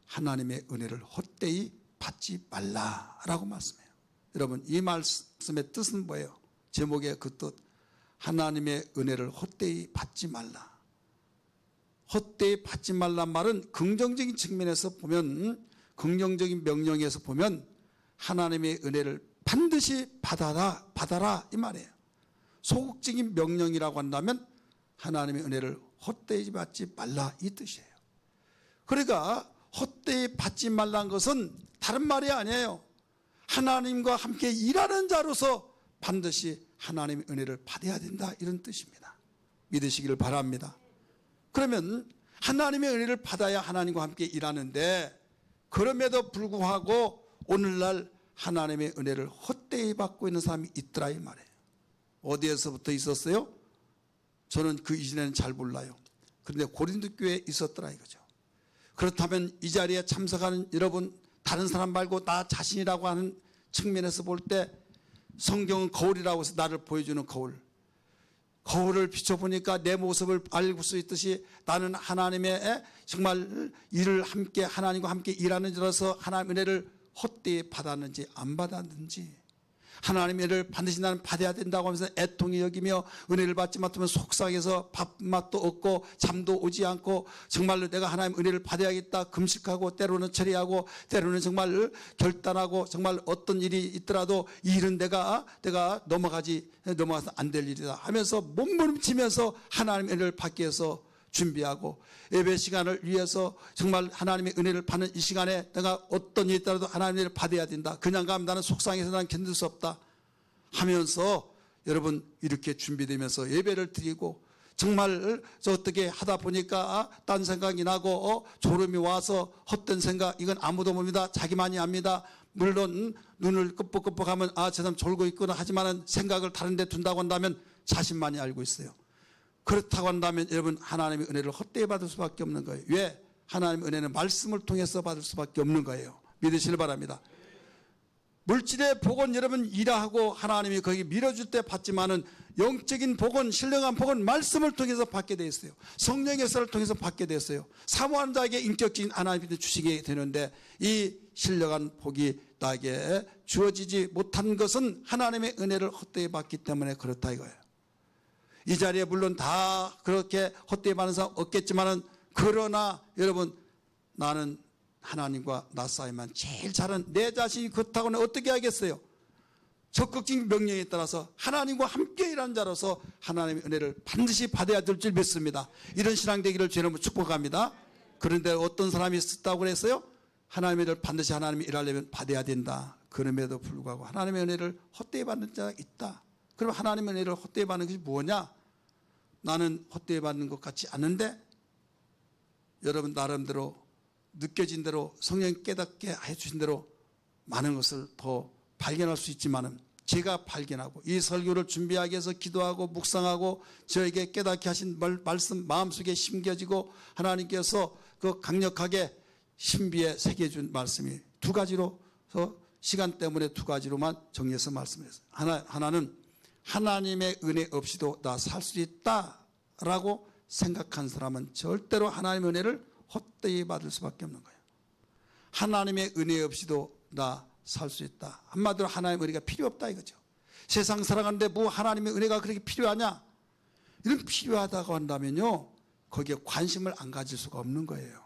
하나님의 은혜를 헛되이 받지 말라라고 말씀해요. 여러분 이 말씀의 뜻은 뭐예요? 제목의 그 뜻, 하나님의 은혜를 헛되이 받지 말라. 헛되이 받지 말란 말은 긍정적인 측면에서 보면, 긍정적인 명령에서 보면 하나님의 은혜를 반드시 받아라 이 말이에요. 소극적인 명령이라고 한다면 하나님의 은혜를 헛되이 받지 말라 이 뜻이에요. 그러니까 헛되이 받지 말라는 것은 다른 말이 아니에요. 하나님과 함께 일하는 자로서 반드시 하나님의 은혜를 받아야 된다 이런 뜻입니다. 믿으시기를 바랍니다. 그러면 하나님의 은혜를 받아야 하나님과 함께 일하는데 그럼에도 불구하고 오늘날 하나님의 은혜를 헛되이 받고 있는 사람이 있더라 이 말이에요. 어디에서부터 있었어요? 저는 그 이전에는 잘 몰라요. 그런데 고린도 교회에 있었더라 이거죠. 그렇다면 이 자리에 참석하는 여러분 다른 사람 말고 나 자신이라고 하는 측면에서 볼 때 성경은 거울이라고 해서 나를 보여주는 거울을 비춰보니까 내 모습을 알 수 있듯이 나는 하나님의 정말 일을 함께 하나님과 함께 일하는 자로서 하나님의 은혜를 헛되이 받았는지 안 받았는지, 하나님의 은혜를 반드시 나는 받아야 된다고 하면서 애통히 여기며 은혜를 받지 못하면 속상해서 밥맛도 없고 잠도 오지 않고 정말로 내가 하나님의 은혜를 받아야겠다 금식하고 때로는 철회하고 때로는 정말 결단하고 정말 어떤 일이 있더라도 이 일은 내가 넘어가서 안 될 일이다 하면서 몸부림치면서 하나님의 은혜를 받기 위해서 준비하고 예배 시간을 위해서 정말 하나님의 은혜를 받는 이 시간에 내가 어떤 일이 있더라도 하나님의 은혜를 받아야 된다. 그냥 가면 나는 속상해서 나는 견딜 수 없다 하면서 여러분 이렇게 준비되면서 예배를 드리고 정말 어떻게 하다 보니까 딴 생각이 나고 졸음이 와서 헛된 생각, 이건 아무도 봅니다. 자기만이 압니다. 물론 눈을 끄뻑끄뻑하면 저 사람 졸고 있구나 하지만 생각을 다른 데 둔다고 한다면 자신만이 알고 있어요. 그렇다고 한다면 여러분 하나님의 은혜를 헛되이 받을 수밖에 없는 거예요. 왜? 하나님의 은혜는 말씀을 통해서 받을 수밖에 없는 거예요. 믿으시길 바랍니다. 물질의 복은 여러분 일하고 하나님이 거기 밀어줄 때 받지만은 영적인 복은, 신령한 복은 말씀을 통해서 받게 돼 있어요. 성령의 역사를 통해서 받게 됐어요. 사모하는 자에게 인격적인 하나님이 주시게 되는데 이 신령한 복이 나에게 주어지지 못한 것은 하나님의 은혜를 헛되이 받기 때문에 그렇다 이거예요. 이 자리에 물론 다 그렇게 헛되이 받는 사람 없겠지만은, 그러나 여러분, 나는 하나님과 나 사이만 제일 잘하는 내 자신이 그렇다고는 어떻게 하겠어요? 적극적인 명령에 따라서 하나님과 함께 일하는 자로서 하나님의 은혜를 반드시 받아야 될 줄 믿습니다. 이런 신앙 되기를 주님으로 축복합니다. 그런데 어떤 사람이 있었다고 그랬어요? 하나님의 은혜를 반드시 하나님이 일하려면 받아야 된다. 그럼에도 불구하고 하나님의 은혜를 헛되이 받는 자가 있다. 그럼 하나님의 은혜를 헛되이 받는 것이 뭐냐? 나는 헛되이 받는 것 같지 않은데, 여러분 나름대로 느껴진 대로 성령이 깨닫게 해주신 대로 많은 것을 더 발견할 수 있지만은, 제가 발견하고 이 설교를 준비하기 위해서 기도하고 묵상하고 저에게 깨닫게 하신 말씀 마음속에 심겨지고 하나님께서 그 강력하게 신비에 새겨준 말씀이 두 가지로, 시간 때문에 두 가지로만 정리해서 말씀했어요. 하나는 하나님의 은혜 없이도 나 살 수 있다라고 생각한 사람은 절대로 하나님의 은혜를 헛되이 받을 수밖에 없는 거예요. 하나님의 은혜 없이도 나 살 수 있다. 한마디로 하나님의 은혜가 필요 없다 이거죠. 세상 살아가는데 뭐 하나님의 은혜가 그렇게 필요하냐? 이런 필요하다고 한다면요, 거기에 관심을 안 가질 수가 없는 거예요.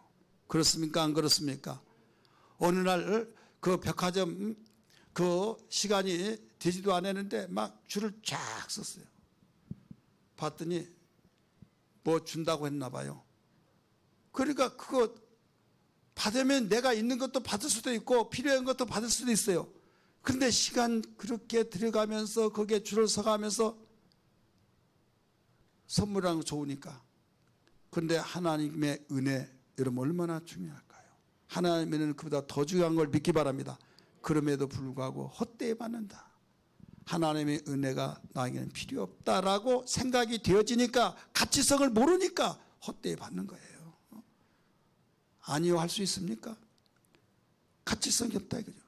그렇습니까? 안 그렇습니까? 어느 날 그 백화점 그 시간이 되지도 않았는데 막 줄을 쫙 섰어요. 봤더니 뭐 준다고 했나 봐요. 그러니까 그거 받으면 내가 있는 것도 받을 수도 있고 필요한 것도 받을 수도 있어요. 그런데 시간 그렇게 들어가면서 거기에 줄을 서가면서 선물하는 거 좋으니까. 그런데 하나님의 은혜, 여러분 얼마나 중요할까요? 하나님의 은혜는 그보다 더 중요한 걸 믿기 바랍니다. 그럼에도 불구하고 헛되이 받는다. 하나님의 은혜가 나에게는 필요 없다라고 생각이 되어지니까, 가치성을 모르니까 헛되이 받는 거예요. 아니요 할 수 있습니까? 가치성이 없다 이거죠.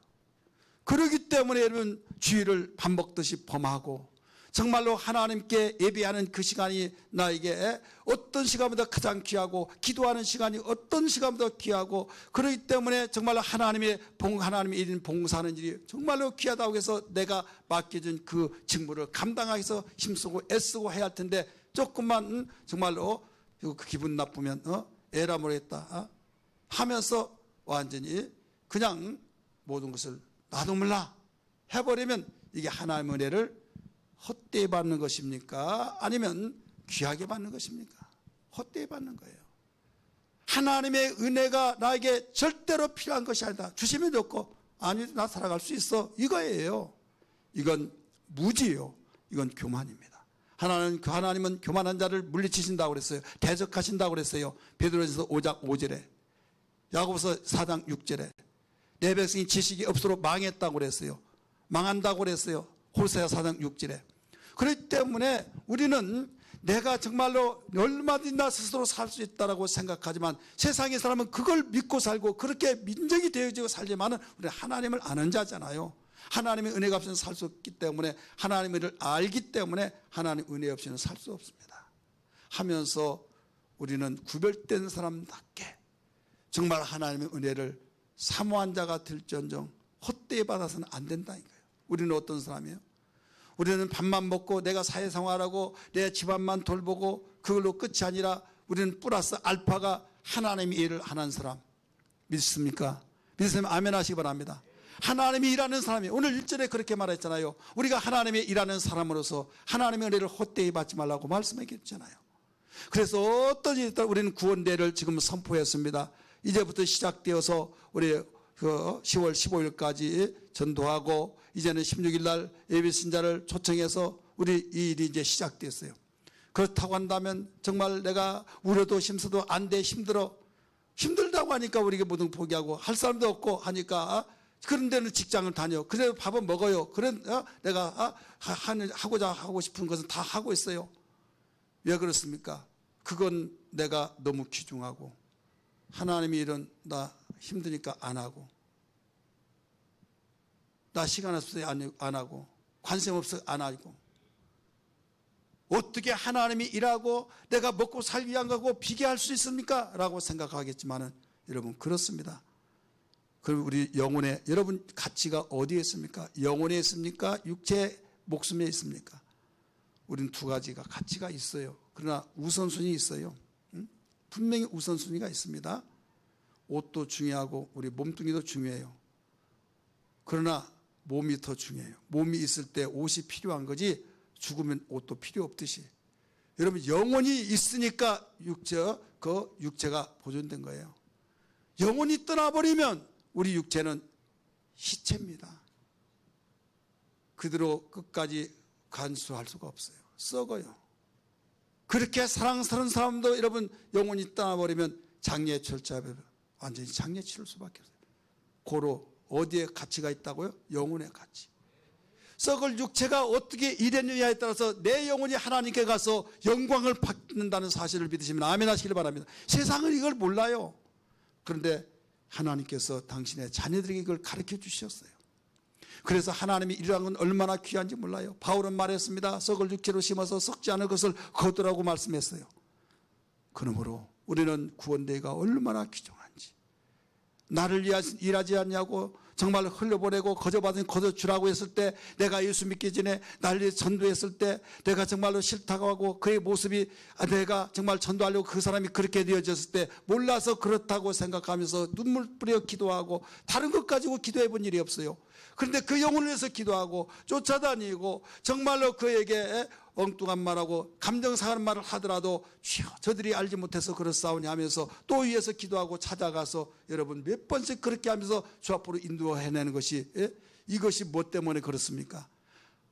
그렇기 때문에 여러분 주의를 밥 먹듯이 범하고, 정말로 하나님께 예배하는 그 시간이 나에게 어떤 시간보다 가장 귀하고, 기도하는 시간이 어떤 시간보다 귀하고, 그렇기 때문에 정말로 하나님의 일인 봉사하는 일이 정말로 귀하다고 해서 내가 맡겨준 그 직무를 감당하기 위해서 힘쓰고 애쓰고 해야 할 텐데, 조금만 정말로 그 기분 나쁘면 에라 모르겠다 하면서 완전히 그냥 모든 것을 나도 몰라 해버리면, 이게 하나님의 은혜를 헛되이 받는 것입니까? 아니면 귀하게 받는 것입니까? 헛되이 받는 거예요. 하나님의 은혜가 나에게 절대로 필요한 것이 아니다. 주시면 좋고, 아니 나 살아갈 수 있어, 이거예요. 이건 무지예요. 이건 교만입니다. 하나님은 교만한 자를 물리치신다고 그랬어요. 대적하신다고 그랬어요. 베드로전서 5장 5절에, 야고보서 4장 6절에 내 백성이 지식이 없도록 망했다고 그랬어요. 망한다고 그랬어요. 호세아 4장 6절에. 그렇기 때문에 우리는 내가 정말로 얼마든지 나 스스로 살 수 있다고 생각하지만, 세상의 사람은 그걸 믿고 살고 그렇게 민정이 되어지고 살지만은, 우리 하나님을 아는 자잖아요. 하나님의 은혜가 없이는 살 수 없기 때문에, 하나님의 은혜를 알기 때문에 하나님 은혜 없이는 살 수 없습니다 하면서, 우리는 구별된 사람답게 정말 하나님의 은혜를 사모한 자가 될지언정 헛되이 받아서는 안 된다는 거예요. 우리는 어떤 사람이에요? 우리는 밥만 먹고 내가 사회생활하고 내 집안만 돌보고 그걸로 끝이 아니라, 우리는 플러스 알파가 하나님의 일을 하는 사람. 믿습니까? 믿으시면 아멘 하시기 바랍니다. 하나님이 일하는 사람이, 오늘 1절에 그렇게 말했잖아요. 우리가 하나님이 일하는 사람으로서 하나님의 은혜를 헛되이 받지 말라고 말씀했잖아요. 그래서 어떤 일이 있다, 우리는 구원대를 지금 선포했습니다. 이제부터 시작되어서 우리 10월 15일까지 전도하고, 이제는 16일 날 예비 신자를 초청해서 우리 이 일이 이제 시작됐어요. 그렇다고 한다면 정말 내가 우려도 힘써도 안 돼, 힘들다고 하니까 우리가 모든 포기하고, 할 사람도 없고 하니까, 그런 데는 직장을 다녀. 그래도 밥은 먹어요. 내가 하고 싶은 것은 다 하고 있어요. 왜 그렇습니까? 그건 내가 너무 귀중하고, 하나님이 일은 나 힘드니까 안 하고, 나 시간 없어서 안 하고, 관심 없어서 안 하고, 어떻게 하나님이 일하고 내가 먹고 살기 위한 거고 비교할 수 있습니까? 라고 생각하겠지만은, 여러분 그렇습니다. 그럼 우리 영혼의, 여러분 가치가 어디에 있습니까? 영혼에 있습니까? 육체 목숨에 있습니까? 우리는 두 가지가 가치가 있어요. 그러나 우선순위 있어요. 분명히 우선순위가 있습니다. 옷도 중요하고 우리 몸뚱이도 중요해요. 그러나 몸이 더 중요해요. 몸이 있을 때 옷이 필요한 거지 죽으면 옷도 필요 없듯이. 여러분 영혼이 있으니까 그 육체가 보존된 거예요. 영혼이 떠나버리면 우리 육체는 시체입니다. 그대로 끝까지 간수할 수가 없어요. 썩어요. 그렇게 사랑스러운 사람도 여러분 영혼이 떠나버리면 장례 철저하게 완전히 장례 치를 수밖에 없어요. 고로 어디에 가치가 있다고요? 영혼의 가치. 썩을 육체가 어떻게 일했느냐에 따라서 내 영혼이 하나님께 가서 영광을 받는다는 사실을 믿으시면 아멘 하시길 바랍니다. 세상은 이걸 몰라요. 그런데 하나님께서 당신의 자녀들에게 이걸 가르쳐 주셨어요. 그래서 하나님이 일하는 건 얼마나 귀한지 몰라요. 바울은 말했습니다. 썩을 육체로 심어서 썩지 않을 것을 거두라고 말씀했어요. 그러므로 우리는 구원대가 얼마나 귀중한지, 나를 일하지 않냐고 정말 흘려보내고 거저받은 거저주라고 했을 때, 내가 예수 믿기 전에 날 전도했을 때 내가 정말로 싫다고 하고 그의 모습이 내가 정말 전도하려고 그 사람이 그렇게 되어졌을 때 몰라서 그렇다고 생각하면서 눈물 뿌려 기도하고 다른 것 가지고 기도해 본 일이 없어요. 그런데 그 영혼을 위해서 기도하고 쫓아다니고 정말로 그에게 엉뚱한 말하고 감정 상하는 말을 하더라도 주여 저들이 알지 못해서 그렇사오니 하면서 또 위에서 기도하고 찾아가서 여러분 몇 번씩 그렇게 하면서 주 앞으로 인도해내는 것이, 이것이 뭐 때문에 그렇습니까?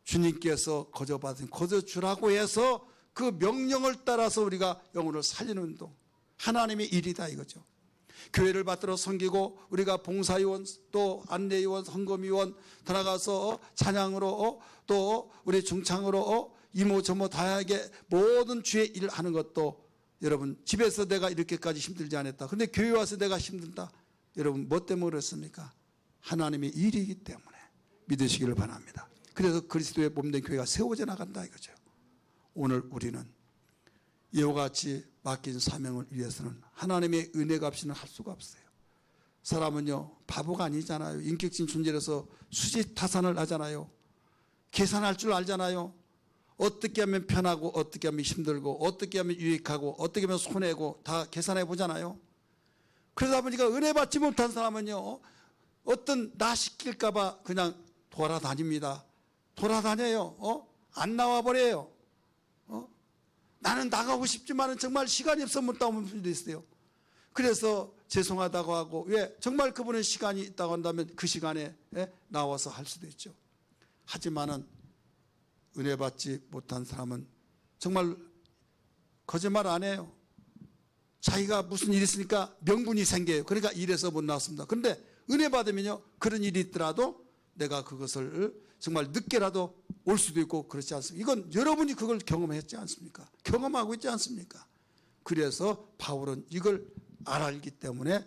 주님께서 거저받은 거저주라고 해서 그 명령을 따라서 우리가 영혼을 살리는 운동, 하나님의 일이다 이거죠. 교회를 받들어 섬기고 우리가 봉사위원 또 안내위원 헌금위원 더 나가서 찬양으로 또 우리 중창으로 이모저모 다양하게 모든 주의 일을 하는 것도 여러분 집에서 내가 이렇게까지 힘들지 않았다. 그런데 교회 와서 내가 힘들다. 여러분 뭐 때문에 그렇습니까? 하나님의 일이기 때문에 믿으시기를 바랍니다. 그래서 그리스도의 몸된 교회가 세워져 나간다 이거죠. 오늘 우리는 이와 같이 맡긴 사명을 위해서는 하나님의 은혜가 없이는 할 수가 없어요. 사람은요 바보가 아니잖아요. 인격적인 존재라서 수지타산을 하잖아요. 계산할 줄 알잖아요. 어떻게 하면 편하고 어떻게 하면 힘들고 어떻게 하면 유익하고 어떻게 하면 손해고 다 계산해 보잖아요. 그러다 보니까 은혜 받지 못한 사람은요 어떤 나 시킬까 봐 그냥 돌아다닙니다. 돌아다녀요. 안 나와버려요. 나는 나가고 싶지만 정말 시간이 없어 못 나오는 분도 있어요. 그래서 죄송하다고 하고, 왜 정말 그분은 시간이 있다고 한다면 그 시간에 나와서 할 수도 있죠. 하지만은 은혜 받지 못한 사람은 정말 거짓말 안 해요. 자기가 무슨 일이 있으니까 명분이 생겨요. 그러니까 일에서 못 나왔습니다. 그런데 은혜 받으면요 그런 일이 있더라도 내가 그것을 정말 늦게라도 올 수도 있고 그렇지 않습니까? 이건 여러분이 그걸 경험했지 않습니까? 경험하고 있지 않습니까? 그래서 바울은 이걸 알았기 때문에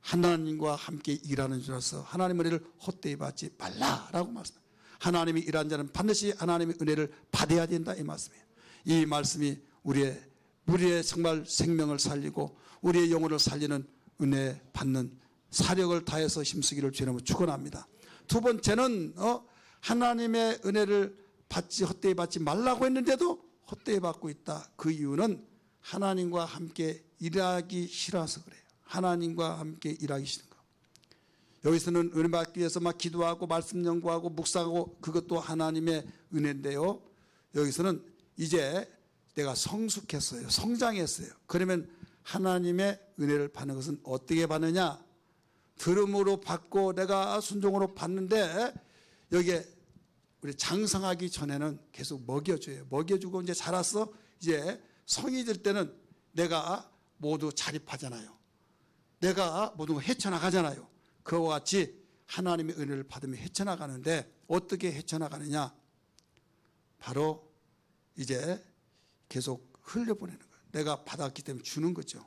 하나님과 함께 일하는 자로서 하나님의 은혜를 헛되이 받지 말라라고 말씀합니다. 하나님이 일한 자는 반드시 하나님의 은혜를 받아야 된다 이 말씀이에요. 이 말씀이 우리의 정말 생명을 살리고 우리의 영혼을 살리는 은혜 받는 사력을 다해서 힘쓰기를 주님으로 축원합니다. 두 번째는 하나님의 은혜를 헛되이 받지 말라고 했는데도 헛되이 받고 있다. 그 이유는 하나님과 함께 일하기 싫어서 그래요. 하나님과 함께 일하기 싫은 거. 여기서는 은혜 받기 위해서 막 기도하고 말씀 연구하고 묵상하고 그것도 하나님의 은혜인데요. 여기서는 이제 내가 성숙했어요. 성장했어요. 그러면 하나님의 은혜를 받는 것은 어떻게 받느냐? 들음으로 받고 내가 순종으로 받는데 여기에 우리 장성하기 전에는 계속 먹여줘요. 먹여주고 이제 자라서 이제 성이 될 때는 내가 모두 자립하잖아요. 내가 모든 걸 헤쳐나가잖아요. 그와 같이 하나님의 은혜를 받으면 헤쳐나가는데 어떻게 헤쳐나가느냐? 바로 이제 계속 흘려보내는 거예요. 내가 받았기 때문에 주는 거죠.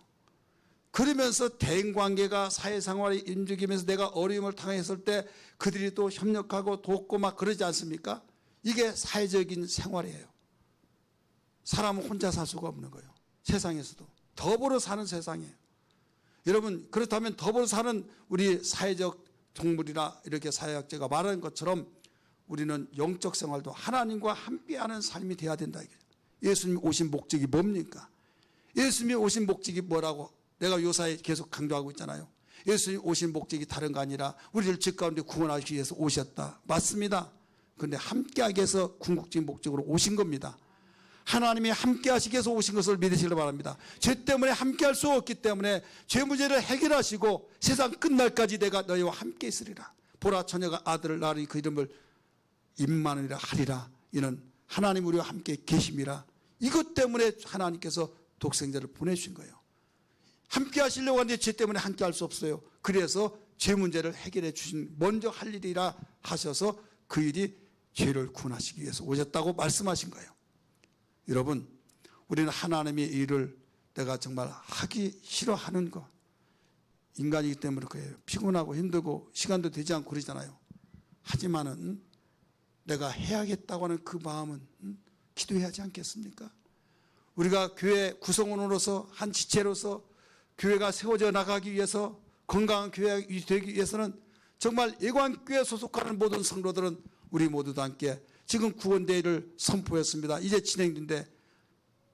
그러면서 대인관계가 사회생활에 움직이면서 내가 어려움을 당했을 때 그들이 또 협력하고 돕고 막 그러지 않습니까? 이게 사회적인 생활이에요. 사람은 혼자 살 수가 없는 거예요. 세상에서도. 더불어 사는 세상이에요. 여러분 그렇다면 더불어 사는 우리 사회적 동물이나 이렇게 사회학자가 말하는 것처럼 우리는 영적 생활도 하나님과 함께하는 삶이 돼야 된다 이거죠. 예수님 오신 목적이 뭡니까? 예수님이 오신 목적이 뭐라고 내가 요사에 계속 강조하고 있잖아요. 예수님 오신 목적이 다른 거 아니라 우리를 죄 가운데 구원하시기 위해서 오셨다. 맞습니다. 그런데 함께하기 위해서 궁극적인 목적으로 오신 겁니다. 하나님이 함께하시기 위해서 오신 것을 믿으시길 바랍니다. 죄 때문에 함께할 수 없기 때문에 죄 문제를 해결하시고 세상 끝날까지 내가 너희와 함께 있으리라. 보라 처녀가 아들을 낳으니 그 이름을 임마누엘이라 하리라. 이는 하나님 우리와 함께 계심이라. 이것 때문에 하나님께서 독생자를 보내주신 거예요. 함께 하시려고 하는데 죄 때문에 함께 할 수 없어요. 그래서 죄 문제를 해결해 주신 먼저 할 일이라 하셔서 그 일이 죄를 구원하시기 위해서 오셨다고 말씀하신 거예요. 여러분, 우리는 하나님의 일을 내가 정말 하기 싫어하는 거, 인간이기 때문에 그래요. 피곤하고 힘들고 시간도 되지 않고 그러잖아요. 하지만은 내가 해야겠다고 하는 그 마음은 기도해야 하지 않겠습니까? 우리가 교회 구성원으로서 한 지체로서 교회가 세워져 나가기 위해서 건강한 교회가 되기 위해서는 정말 예관교회 소속하는 모든 성도들은 우리 모두도 함께 지금 구원대회를 선포했습니다. 이제 진행인데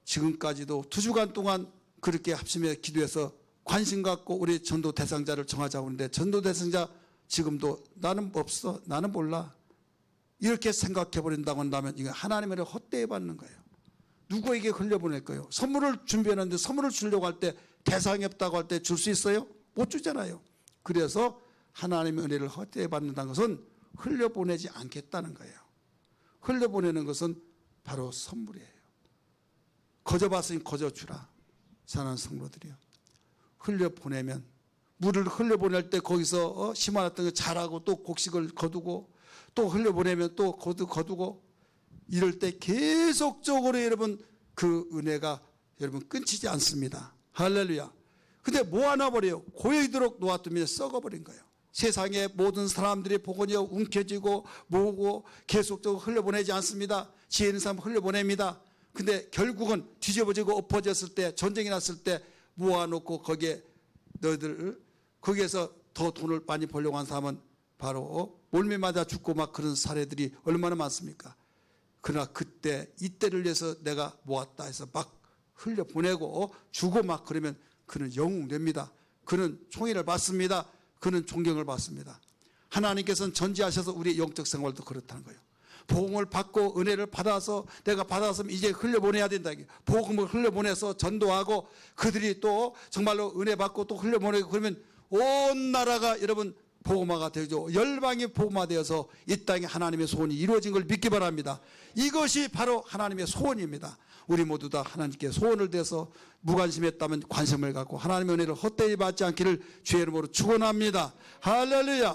지금까지도 2주간 동안 그렇게 합심해 기도해서 관심 갖고 우리 전도 대상자를 정하자고 하는데 전도 대상자 지금도 나는 없어, 나는 몰라 이렇게 생각해 버린다고 한다면 이거 하나님의 은혜를 헛되이 받는 거예요. 누구에게 흘려보낼 거예요? 선물을 준비했는데 선물을 주려고 할 때 대상이 없다고 할 때 줄 수 있어요? 못 주잖아요. 그래서 하나님의 은혜를 헛되이 받는다는 것은 흘려보내지 않겠다는 거예요. 흘려보내는 것은 바로 선물이에요. 거저 받으니 거저 주라. 사랑하는 성도들이요. 흘려보내면 물을 흘려보낼 때 거기서 심어놨던 거 자라고 또 곡식을 거두고 또 흘려보내면 또 거두고 이럴 때 계속적으로 여러분 그 은혜가 여러분 끊기지 않습니다. 할렐루야. 근데 모아놔버려요. 고이도록 놓아두면 썩어버린 거예요. 세상의 모든 사람들이 복원이 움켜쥐고 모으고 계속적으로 흘려보내지 않습니다. 지혜 있는 사람 흘려보냅니다. 근데 결국은 뒤집어지고 엎어졌을 때 전쟁이 났을 때 모아놓고 거기에 너희들 거기에서 더 돈을 많이 벌려고 한 사람은 바로 몰매 맞아 죽고 막 그런 사례들이 얼마나 많습니까? 그러나 그때 이때를 위해서 내가 모았다 해서 막 흘려보내고 주고 막 그러면 그는 영웅됩니다. 그는 총애를 받습니다. 그는 존경을 받습니다. 하나님께서는 전지하셔서 우리의 영적 생활도 그렇다는 거예요. 복음을 받고 은혜를 받아서 내가 받았으면 이제 흘려보내야 된다. 복음을 흘려보내서 전도하고 그들이 또 정말로 은혜 받고 또 흘려보내고 그러면 온 나라가 여러분 복음화가 되죠. 열방이 복음화되어서 이 땅에 하나님의 소원이 이루어진 걸 믿기 바랍니다. 이것이 바로 하나님의 소원입니다. 우리 모두 다 하나님께 소원을 대서 무관심했다면 관심을 갖고 하나님의 은혜를 헛되이 받지 않기를 주의 이름으로 축원합니다. 할렐루야.